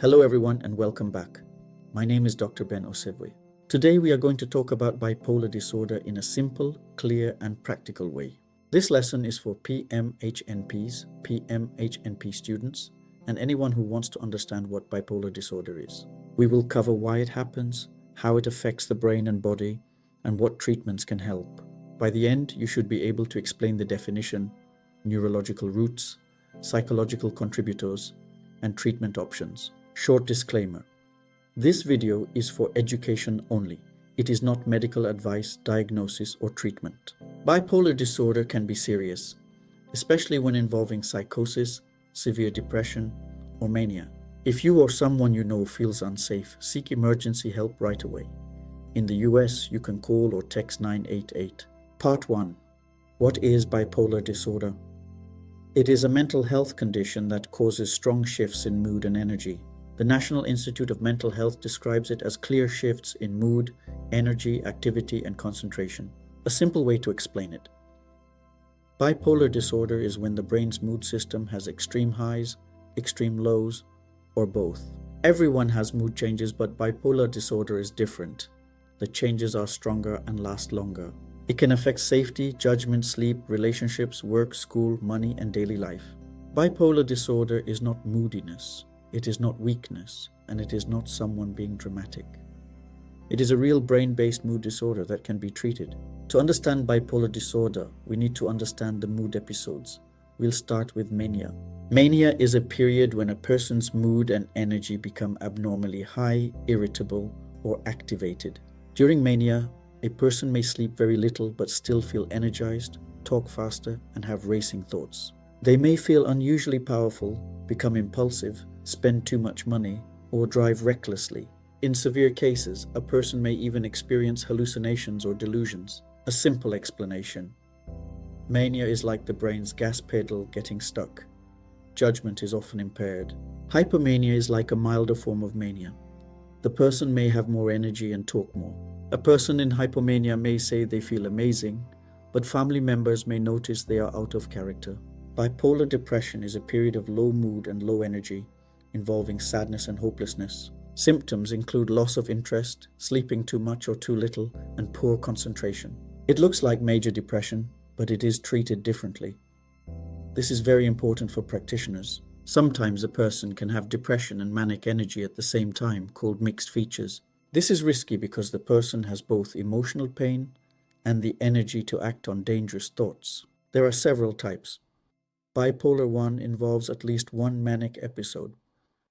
Hello everyone and welcome back. My name is Dr. Ben Osevwe. Today we are going to talk about bipolar disorder in a simple, clear and practical way. This lesson is for PMHNPs, PMHNP students, and anyone who wants to understand what bipolar disorder is. We will cover why it happens, how it affects the brain and body, and what treatments can help. By the end, you should be able to explain the definition, neurological roots, psychological contributors, and treatment options. Short disclaimer. This video is for education only. It is not medical advice, diagnosis, or treatment. Bipolar disorder can be serious, especially when involving psychosis, severe depression, or mania. If you or someone you know feels unsafe, seek emergency help right away. In the US, you can call or text 988. Part 1. What is bipolar disorder? It is a mental health condition that causes strong shifts in mood and energy. The National Institute of Mental Health describes it as clear shifts in mood, energy, activity, and concentration. A simple way to explain it. Bipolar disorder is when the brain's mood system has extreme highs, extreme lows, or both. Everyone has mood changes, but bipolar disorder is different. The changes are stronger and last longer. It can affect safety, judgment, sleep, relationships, work, school, money, and daily life. Bipolar disorder is not moodiness. It is not weakness, and it is not someone being dramatic. It is a real brain-based mood disorder that can be treated. To understand bipolar disorder, we need to understand the mood episodes. We'll start with mania. Mania is a period when a person's mood and energy become abnormally high, irritable, or activated. During mania, a person may sleep very little but still feel energized, talk faster, and have racing thoughts. They may feel unusually powerful, become impulsive, spend too much money, or drive recklessly. In severe cases, a person may even experience hallucinations or delusions. A simple explanation. Mania is like the brain's gas pedal getting stuck. Judgment is often impaired. Hypomania is like a milder form of mania. The person may have more energy and talk more. A person in hypomania may say they feel amazing, but family members may notice they are out of character. Bipolar depression is a period of low mood and low energy, involving sadness and hopelessness. Symptoms include loss of interest, sleeping too much or too little, and poor concentration. It looks like major depression, but it is treated differently. This is very important for practitioners. Sometimes a person can have depression and manic energy at the same time, called mixed features. This is risky because the person has both emotional pain and the energy to act on dangerous thoughts. There are several types. Bipolar 1 involves at least one manic episode.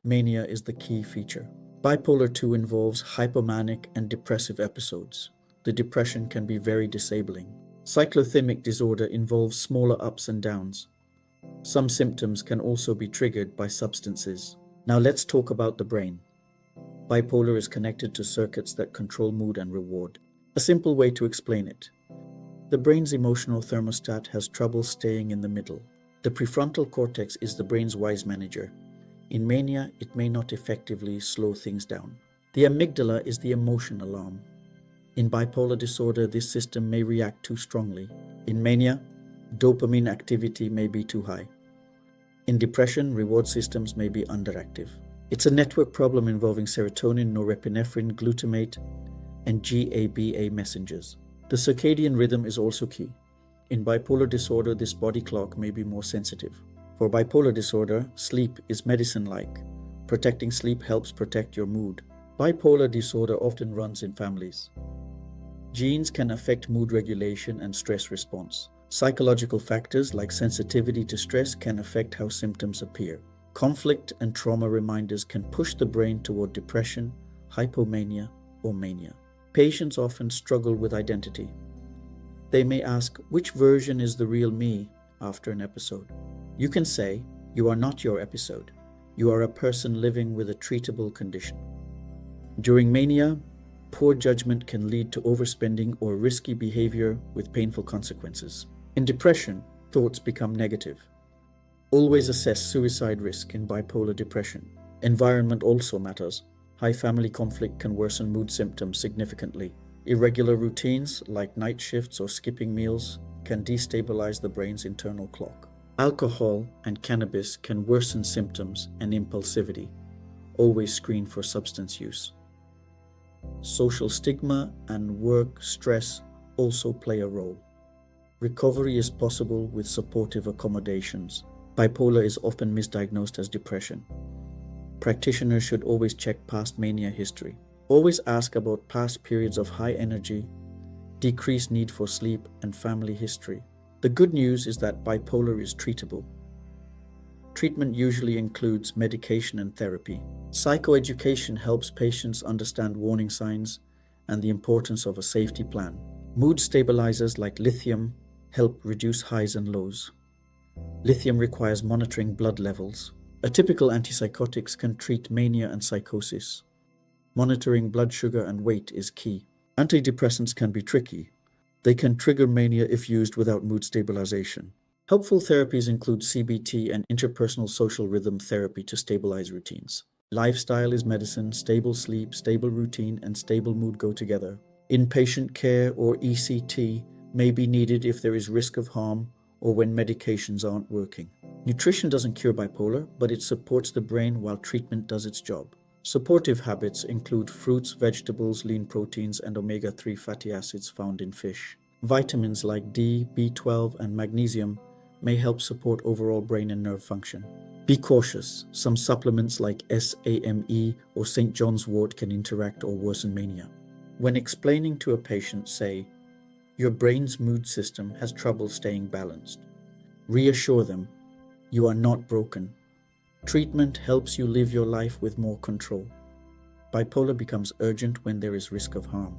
Mania is the key feature. Bipolar 2 involves hypomanic and depressive episodes. The depression can be very disabling. Cyclothymic disorder involves smaller ups and downs. Some symptoms can also be triggered by substances. Now let's talk about the brain. Bipolar is connected to circuits that control mood and reward. A simple way to explain it. The brain's emotional thermostat has trouble staying in the middle. The prefrontal cortex is the brain's wise manager. In mania, it may not effectively slow things down. The amygdala is the emotion alarm. In bipolar disorder, this system may react too strongly. In mania, dopamine activity may be too high. In depression, reward systems may be underactive. It's a network problem involving serotonin, norepinephrine, glutamate, and GABA messengers. The circadian rhythm is also key. In bipolar disorder, this body clock may be more sensitive. For bipolar disorder, sleep is medicine-like. Protecting sleep helps protect your mood. Bipolar disorder often runs in families. Genes can affect mood regulation and stress response. Psychological factors like sensitivity to stress can affect how symptoms appear. Conflict and trauma reminders can push the brain toward depression, hypomania, or mania. Patients often struggle with identity. They may ask, which version is the real me after an episode? You can say, you are not your episode. You are a person living with a treatable condition. During mania, poor judgment can lead to overspending or risky behavior with painful consequences. In depression, thoughts become negative. Always assess suicide risk in bipolar depression. Environment also matters. High family conflict can worsen mood symptoms significantly. Irregular routines, like night shifts or skipping meals, can destabilize the brain's internal clock. Alcohol and cannabis can worsen symptoms and impulsivity. always screen for substance use. Social stigma and work stress also play a role. Recovery is possible with supportive accommodations. Bipolar is often misdiagnosed as depression. Practitioners should always check past mania history. Always ask about past periods of high energy, decreased need for sleep, and family history. The good news is that bipolar is treatable. Treatment usually includes medication and therapy. Psychoeducation helps patients understand warning signs and the importance of a safety plan. Mood stabilizers like lithium help reduce highs and lows. Lithium requires monitoring blood levels. Atypical antipsychotics can treat mania and psychosis. Monitoring blood sugar and weight is key. Antidepressants can be tricky. They can trigger mania if used without mood stabilization. Helpful therapies include CBT and interpersonal social rhythm therapy to stabilize routines. Lifestyle is medicine. Stable sleep, stable routine, and stable mood go together. Inpatient care or ECT may be needed if there is risk of harm or when medications aren't working. Nutrition doesn't cure bipolar, but it supports the brain while treatment does its job. Supportive habits include fruits, vegetables, lean proteins, and omega-3 fatty acids found in fish. Vitamins like D, B12, and magnesium may help support overall brain and nerve function. Be cautious. Some supplements like SAMe or St. John's wort can interact or worsen mania. When explaining to a patient, say, "Your brain's mood system has trouble staying balanced." Reassure them, you are not broken. Treatment helps you live your life with more control. Bipolar becomes urgent when there is risk of harm.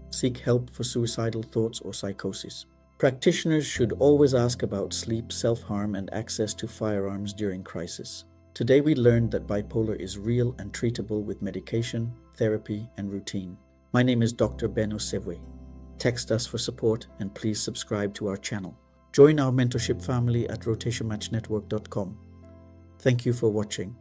Seek help for suicidal thoughts or psychosis. Practitioners should always ask about sleep, self-harm, and access to firearms during crisis. Today we learned that bipolar is real and treatable with medication, therapy, and routine. My name is Dr. Ben Osevwe. Text us for support and please subscribe to our channel. Join our mentorship family at rotationmatchnetwork.com. Thank you for watching.